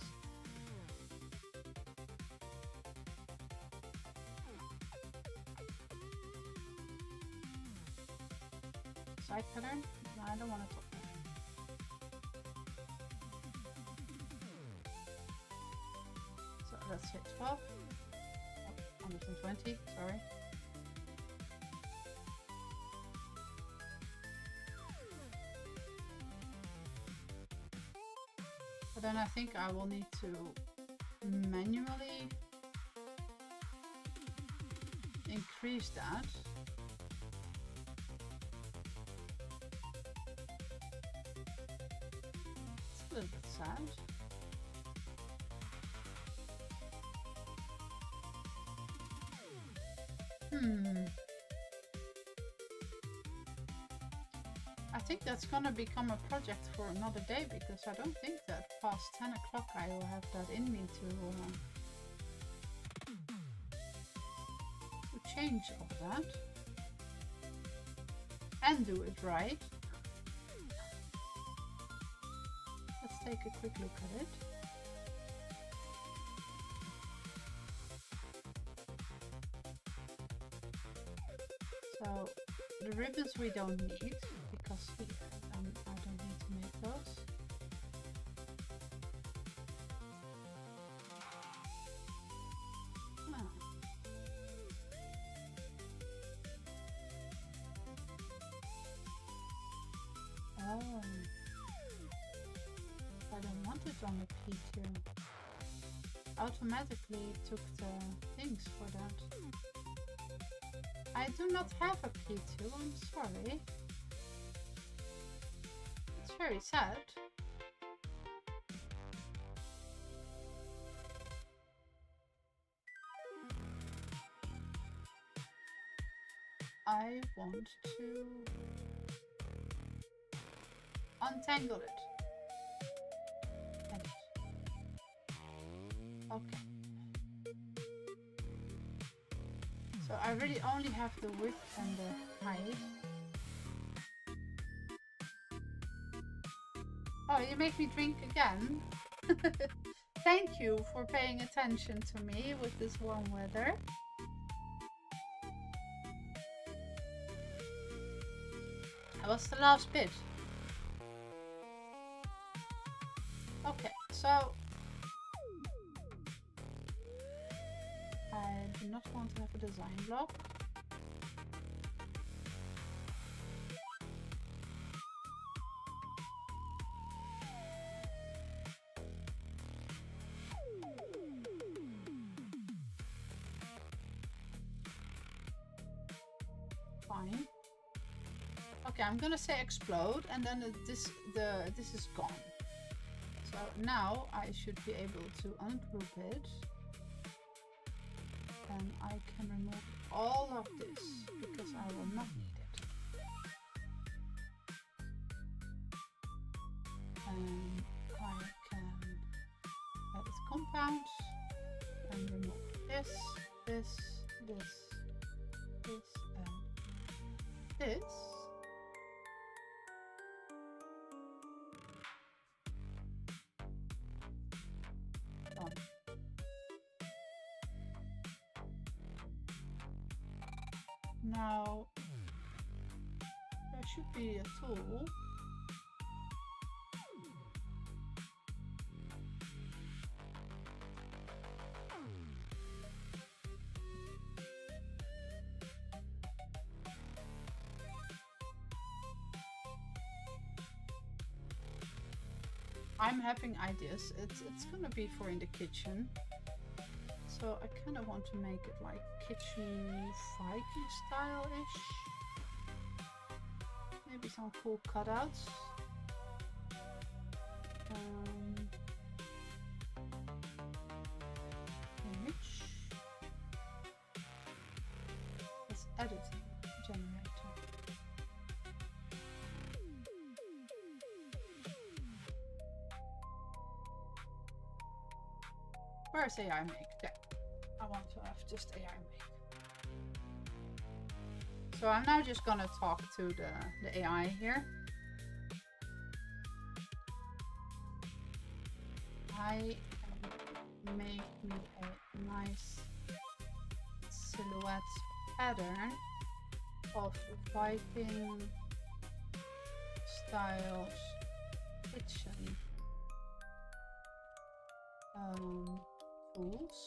Side pattern? No, I don't want to top pattern. So let's say 12. Oh, 120, sorry. But then I think I will need to manually increase that. It's a little bit sad. I think that's gonna become a project for another day, because I don't think that past 10 o'clock I will have that in me to change all that and do it right. Let's take a quick look at it. ribbons we don't need because I don't need to make those. Oh, I don't want it on the P2. Automatically took the things for that. I do not have a P2, I'm sorry. It's very sad. I want to untangle it. Edit. Okay. So I really only have the width and the height. Oh, you make me drink again? Thank you for paying attention to me with this warm weather. That was the last bit. Okay, so I do not want to have a design block. Fine. Okay, I'm gonna say explode, and then this is gone. So now I should be able to ungroup it, and I can remove all of this because I will not need it. And I can edit compound and remove this, and this. Now there should be a tool. I'm having ideas. It's gonna be for in the kitchen. So I kind of want to make it like kitchen Viking style-ish. Maybe some cool cutouts. Image. It's editing generator. Where's AI make? There. I want to have just AI make. So I'm now just gonna talk to the AI here. I can make me a nice silhouette pattern of Viking style kitchen tools.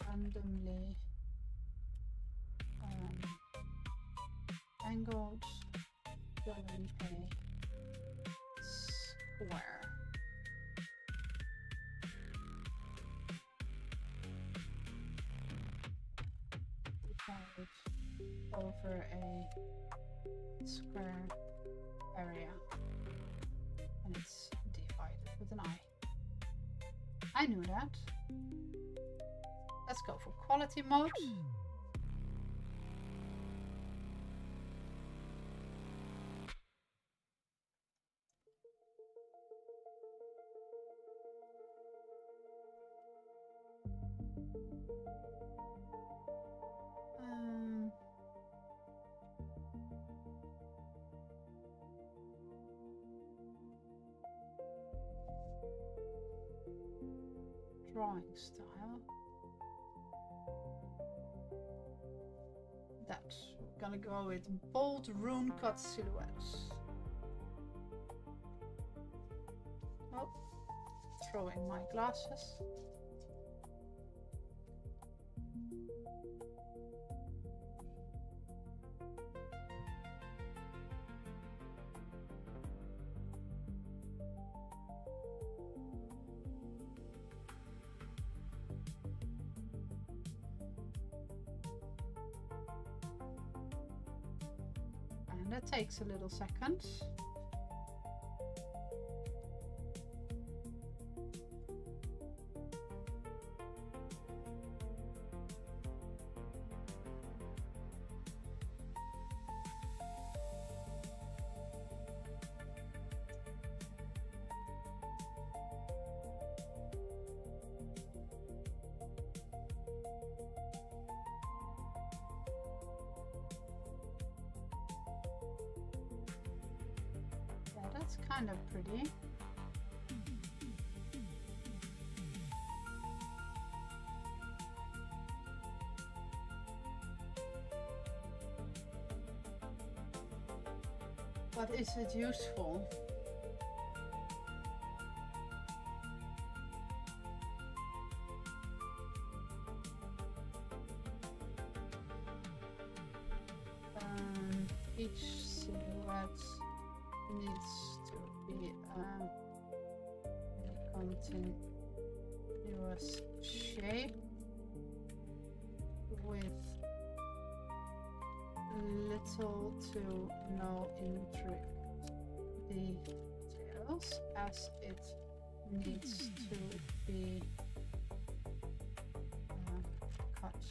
Randomly angled within a square. Divided over a square area, and it's divided with an eye. I knew that. Let's go for quality mode. drawing style. That's gonna go with bold rune cut silhouettes. Oh, throwing my glasses. And that takes a little second. That's kind of pretty. But is it useful? Each silhouette needs to be a continuous shape with little to no intricate details, as it needs to be cut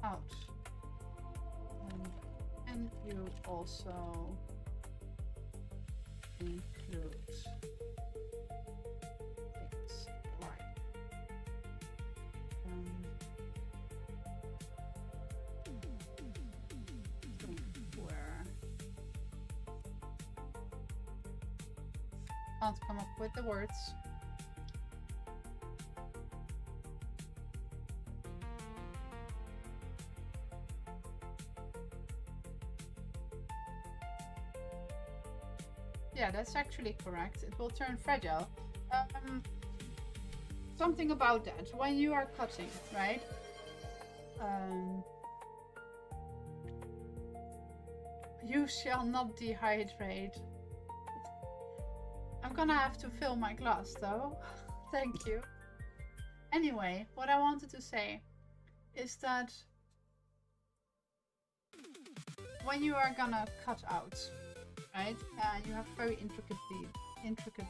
out. And you also include things like where can't come up with the words. Yeah, that's actually correct. It will turn fragile. Something about that. When you are cutting, right? You shall not dehydrate. I'm gonna have to fill my glass though. Thank you. Anyway, what I wanted to say is that when you are gonna cut out, right? You have very intricate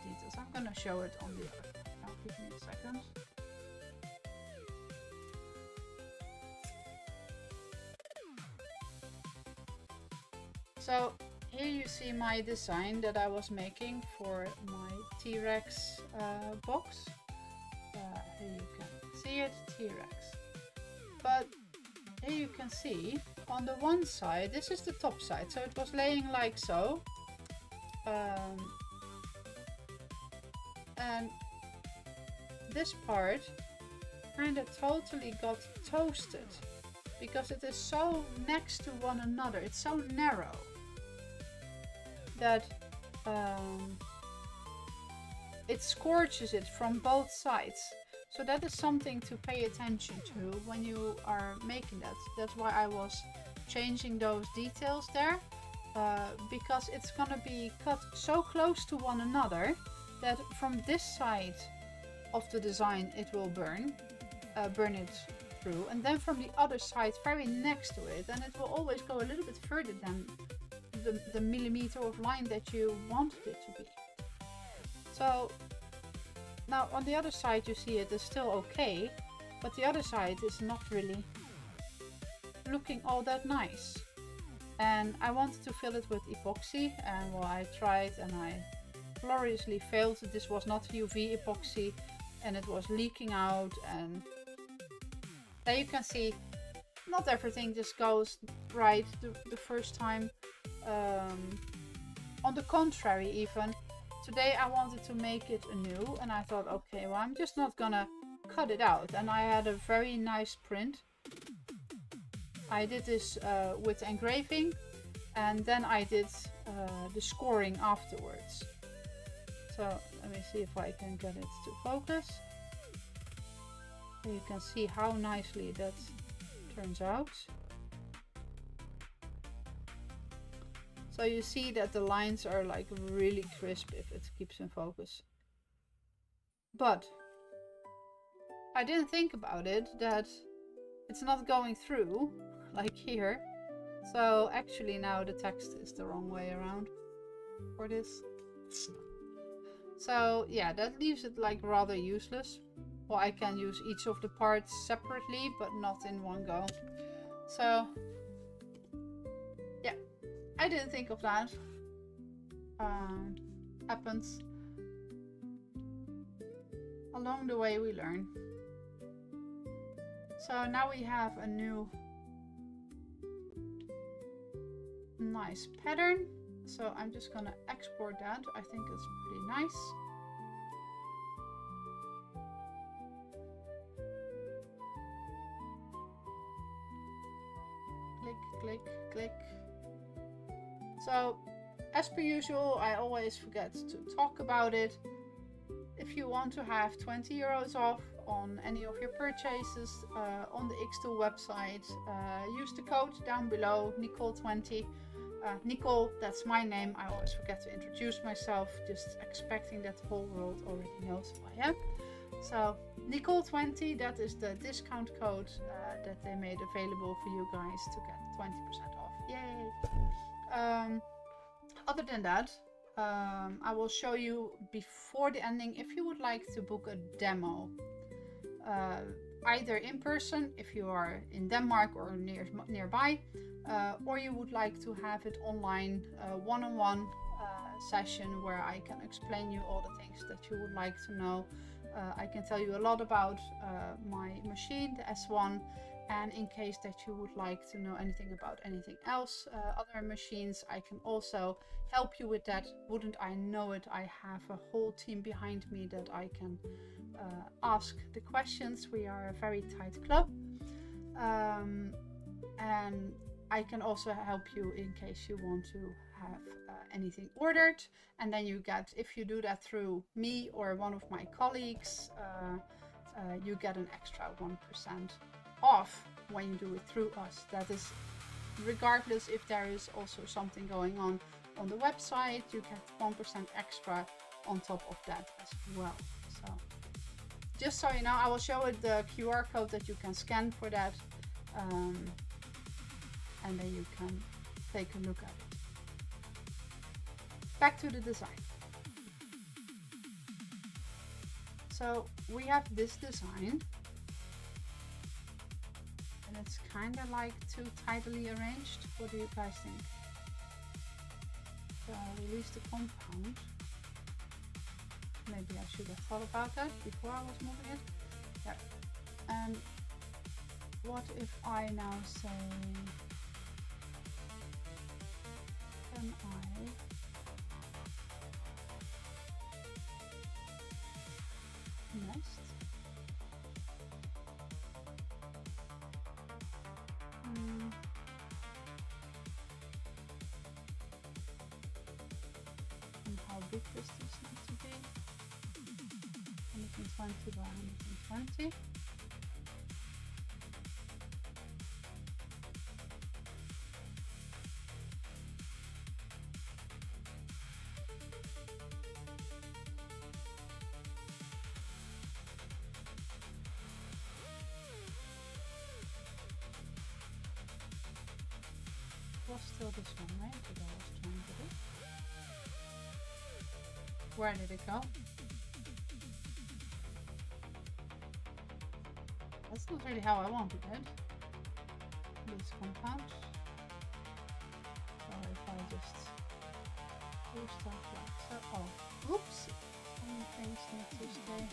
details. I'm gonna show it on the other. Now, give me a second. So here you see my design that I was making for my T-Rex box. Here you can see it, T-Rex. But here you can see on the one side, this is the top side, so it was laying like so. And this part kind of totally got toasted because it is so next to one another. It's so narrow that it scorches it from both sides. So that is something to pay attention to when you are making that. That's why I was changing those details there, because it's gonna be cut so close to one another that from this side of the design it will burn it through, and then from the other side very next to it, and it will always go a little bit further than the millimeter of line that you wanted it to be. So now on the other side you see it is still okay, but the other side is not really looking all that nice. And I wanted to fill it with epoxy, and well, I tried and I gloriously failed. This was not UV epoxy and it was leaking out, and there you can see not everything just goes right the first time. On the contrary, even today I wanted to make it anew, and I thought, okay, well, I'm just not gonna cut it out, and I had a very nice print. I did this with engraving, and then I did the scoring afterwards. So let me see if I can get it to focus. So you can see how nicely that turns out. So you see that the lines are like really crisp if it keeps in focus. But I didn't think about it that it's not going through like here. So actually now the text is the wrong way around for this. So yeah, that leaves it like rather useless. Well, I can use each of the parts separately, but not in one go. So yeah, I didn't think of that. Happens. Along the way we learn. So now we have a new nice pattern. So I'm just gonna export that. I think it's pretty nice. Click, click, click. So as per usual, I always forget to talk about it. If you want to have 20 euros off on any of your purchases on the xTool website, use the code down below, Nicole20. Nicole, that's my name. I always forget to introduce myself, just expecting that the whole world already knows who I am. So Nicole20, that is the discount code that they made available for you guys to get 20% off. Yay! Other than that, I will show you before the ending if you would like to book a demo. Either in person if you are in Denmark or nearby, or you would like to have it online, one-on-one session where I can explain you all the things that you would like to know. I can tell you a lot about my machine, the S1, and in case that you would like to know anything about anything else, other machines, I can also help you with that. Wouldn't I know it, I have a whole team behind me that I can ask the questions. We are a very tight club, and I can also help you in case you want to have anything ordered, and then you get, if you do that through me or one of my colleagues, you get an extra 1% off when you do it through us. That is regardless if there is also something going on the website, you get 1% extra on top of that as well. So just so you know, I will show it the QR code that you can scan for that, and then you can take a look at it. Back to the design. So we have this design, and it's kind of like too tidily arranged. What do you guys think? So I release the compound. Maybe I should have thought about that before I was moving it. Yeah. And what if I now say, can I nest? And how big does this need to be? 120 by 120. Was still this one, right? That I was trying to do. Where did it go? That's not really how I wanted it. This compound. So if I just do stuff like so. Oh, oops! Some things need to stay.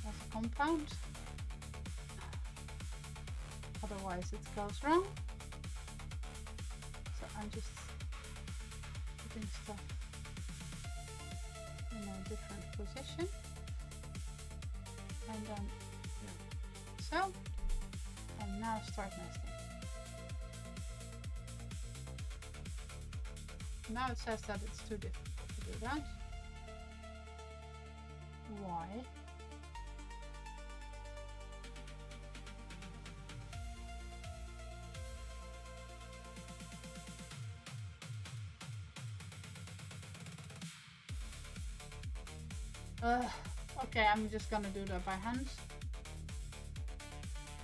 That's a compound. Otherwise it goes wrong. So I'm just putting stuff in a different so. And now start nesting. Now it says that it's too difficult to do that. Why? Okay, I'm just gonna do that by hand.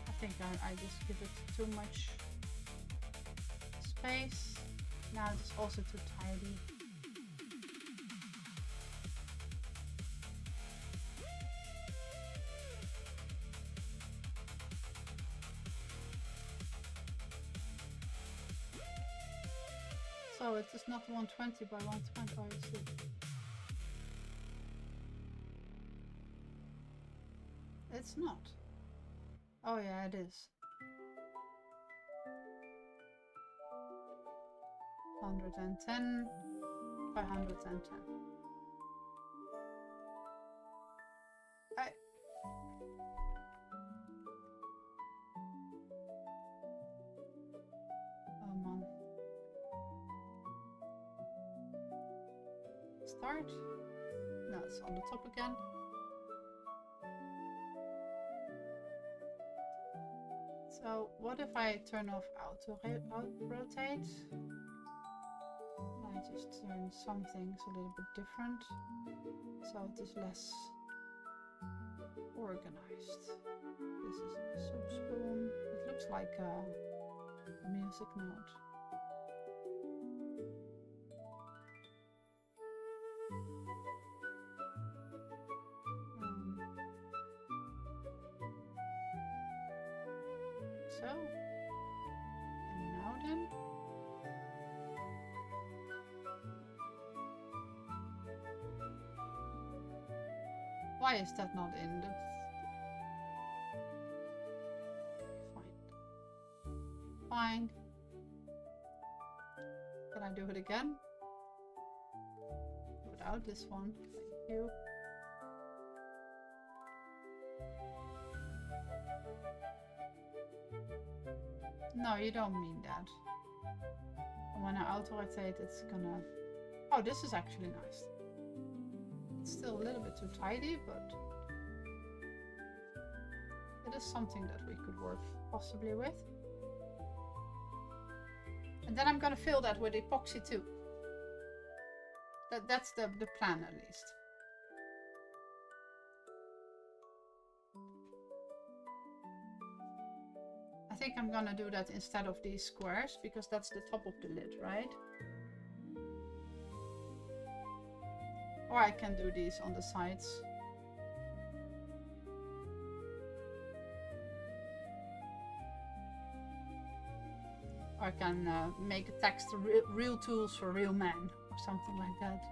I think I just give it too much space. Now it's also too tidy. So it is not 120 by 120, oh, you see. It's not. Oh yeah, it is. 110 by 110. Oh man. Start. No, it's on the top again. So what if I turn off auto rotate? I just turn some things a little bit different, so it is less organized. This is a soup spoon. It looks like a music note. So, and now then. Why is that not in the... Fine. Fine. Can I do it again? Without this one. Thank you. No, you don't mean that. When I auto-rotate, it's gonna... Oh, this is actually nice. It's still a little bit too tidy, but it is something that we could work possibly with. And then I'm gonna fill that with epoxy too. That's the plan at least. I think I'm gonna do that instead of these squares, because that's the top of the lid, right? Or I can do these on the sides. Or I can make a text, real tools for real men, or something like that.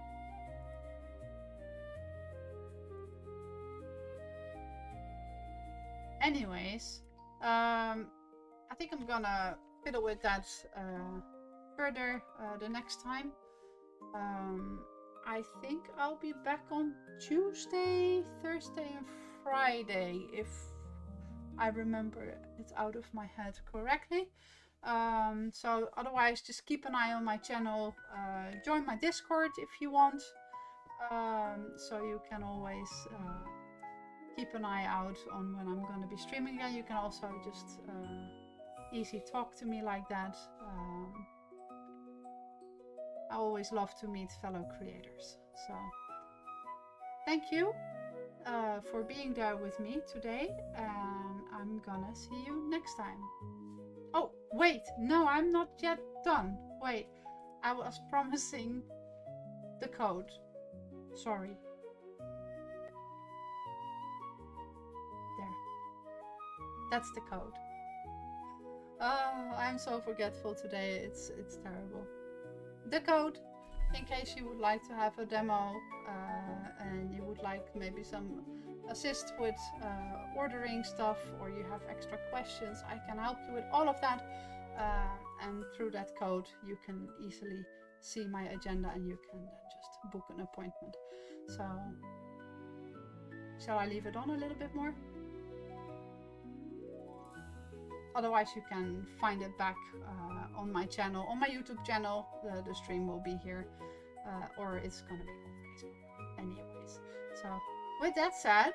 Anyways, I think I'm gonna fiddle with that further the next time. I think I'll be back on Tuesday, Thursday and Friday, if I remember it out of my head correctly. So otherwise, just keep an eye on my channel. Join my Discord if you want. So you can always keep an eye out on when I'm going to be streaming again. You can also just easy talk to me like that. I always love to meet fellow creators. So thank you for being there with me today, and I'm gonna see you next time. Oh, wait, no, I'm not yet done. Wait, I was promising the code. Sorry. There. That's the code. Oh, I'm so forgetful today. It's terrible. The code, in case you would like to have a demo and you would like maybe some assist with ordering stuff, or you have extra questions, I can help you with all of that. And through that code, you can easily see my agenda and you can then just book an appointment. So, shall I leave it on a little bit more? Otherwise, you can find it back on my channel, on my YouTube channel. The stream will be here, or it's gonna be on Facebook anyways. So with that said,